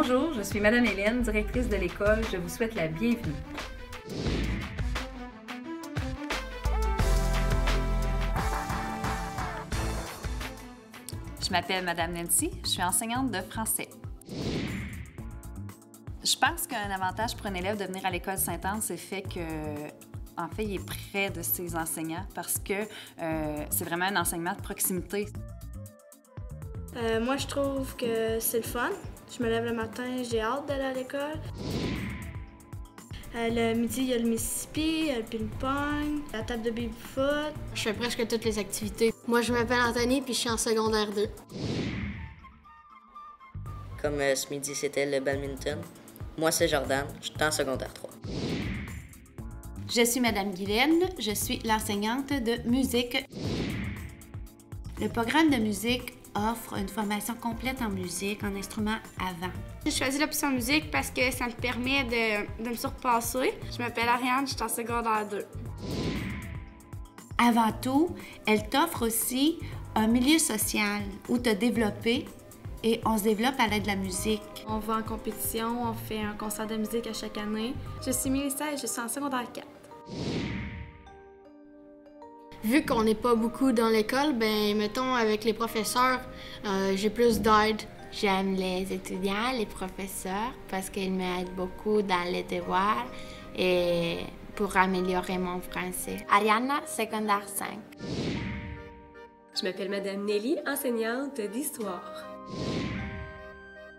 Bonjour, je suis Madame Hélène, directrice de l'école. Je vous souhaite la bienvenue. Je m'appelle Madame Nancy, je suis enseignante de français. Je pense qu'un avantage pour un élève de venir à l'école Sainte-Anne, c'est fait que, en fait, il est près de ses enseignants parce que c'est vraiment un enseignement de proximité. Moi, je trouve que c'est le fun. Je me lève le matin, j'ai hâte d'aller à l'école. Le midi, il y a le Mississippi, il y a le ping-pong, la table de baby-foot. Je fais presque toutes les activités. Moi, je m'appelle Anthony, puis je suis en secondaire 2. Comme ce midi, c'était le badminton. Moi, c'est Jordan, je suis en secondaire 3. Je suis Madame Guylaine, je suis l'enseignante de musique. Le programme de musique offre une formation complète en musique, en instruments avant. J'ai choisi l'option musique parce que ça me permet de me surpasser. Je m'appelle Ariane, je suis en secondaire 2. Avant tout, elle t'offre aussi un milieu social où te développer et on se développe à l'aide de la musique. On va en compétition, on fait un concert de musique à chaque année. Je suis Mélissa et je suis en secondaire 4. Vu qu'on n'est pas beaucoup dans l'école, ben mettons avec les professeurs, j'ai plus d'aide. J'aime les étudiants, les professeurs, parce qu'ils m'aident beaucoup dans les devoirs et pour améliorer mon français. Ariana, secondaire 5. Je m'appelle Madame Nelly, enseignante d'histoire.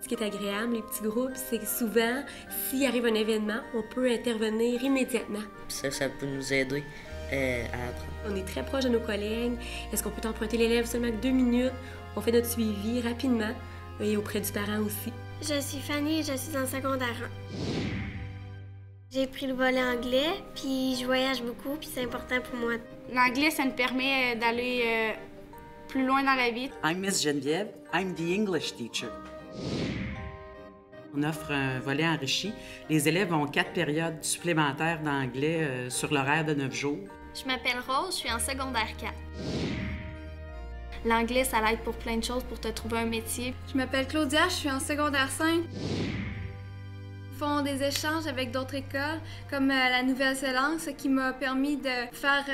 Ce qui est agréable, les petits groupes, c'est que souvent, s'il arrive un événement, on peut intervenir immédiatement. Ça peut nous aider à apprendre. On est très proche de nos collègues. Est-ce qu'on peut emprunter l'élève seulement 2 minutes? On fait notre suivi rapidement et auprès du parent aussi. Je suis Fanny et je suis en secondaire 1. J'ai pris le volet anglais, puis je voyage beaucoup, puis c'est important pour moi. L'anglais, ça me permet d'aller plus loin dans la vie. I'm Miss Geneviève. I'm the English teacher. On offre un volet enrichi. Les élèves ont 4 périodes supplémentaires d'anglais sur l'horaire de 9 jours. Je m'appelle Rose, je suis en secondaire 4. L'anglais, ça l'aide pour plein de choses, pour te trouver un métier. Je m'appelle Claudia, je suis en secondaire 5. Ils font des échanges avec d'autres écoles, comme la Nouvelle-Zélande, ce qui m'a permis de faire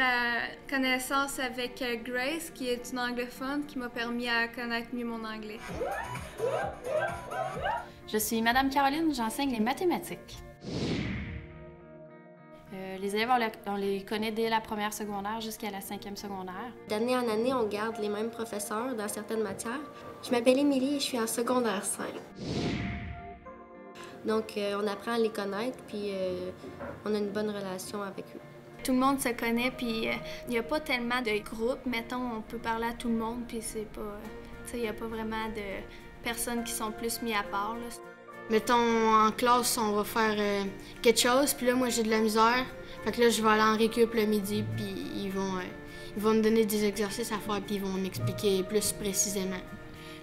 connaissance avec Grace, qui est une anglophone, qui m'a permis à connaître mieux mon anglais. Je suis Madame Caroline, j'enseigne les mathématiques. Les élèves, on les connaît dès la première secondaire jusqu'à la 5e secondaire. D'année en année, on garde les mêmes professeurs dans certaines matières. Je m'appelle Émilie et je suis en secondaire 5. Donc, on apprend à les connaître, puis on a une bonne relation avec eux. Tout le monde se connaît, puis il n'y a pas tellement de groupes. Mettons, on peut parler à tout le monde, puis c'est pas... il n'y a pas vraiment de personnes qui sont plus mis à part, là. Mettons, en classe, on va faire quelque chose, puis là, moi, j'ai de la misère. Fait que là, je vais aller en récup le midi, puis ils vont me donner des exercices à faire, puis ils vont m'expliquer plus précisément.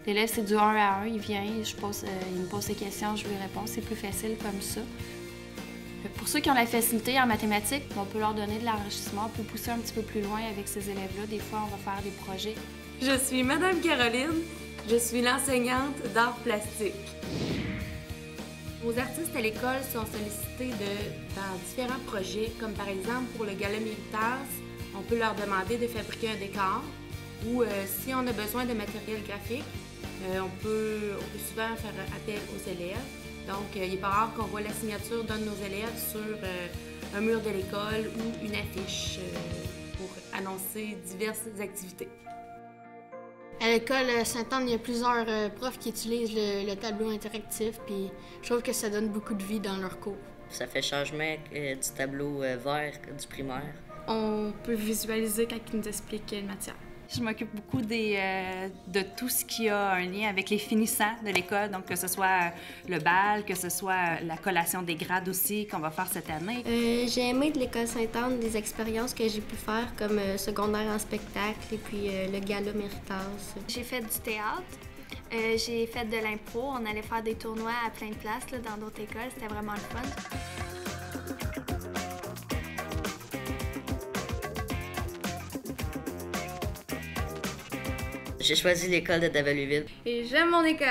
L'élève, c'est du 1 à 1, il vient, il me pose ses questions, je lui réponds, c'est plus facile comme ça. Pour ceux qui ont la facilité en mathématiques, on peut leur donner de l'enrichissement, on peut pousser un petit peu plus loin avec ces élèves-là. Des fois, on va faire des projets. Je suis Madame Caroline, je suis l'enseignante d'art plastique. Nos artistes à l'école sont sollicités dans différents projets, comme par exemple pour le Gala Méritas, on peut leur demander de fabriquer un décor ou si on a besoin de matériel graphique, on peut souvent faire appel aux élèves. Donc, il n'est pas rare qu'on voit la signature d'un de nos élèves sur un mur de l'école ou une affiche pour annoncer diverses activités. À l'école Sainte-Anne, il y a plusieurs profs qui utilisent le tableau interactif, puis je trouve que ça donne beaucoup de vie dans leur cours. Ça fait changement du tableau vert du primaire. On peut visualiser quand ils nous expliquent une matière. Je m'occupe beaucoup de tout ce qui a un lien avec les finissants de l'école, donc que ce soit le bal, que ce soit la collation des grades aussi qu'on va faire cette année. J'ai aimé de l'école Sainte-Anne des expériences que j'ai pu faire comme secondaire en spectacle et puis le Gala Méritas. J'ai fait du théâtre, j'ai fait de l'impro, on allait faire des tournois à plein de places là, dans d'autres écoles, c'était vraiment le fun. J'ai choisi l'école de Davaluville. Et j'aime mon école.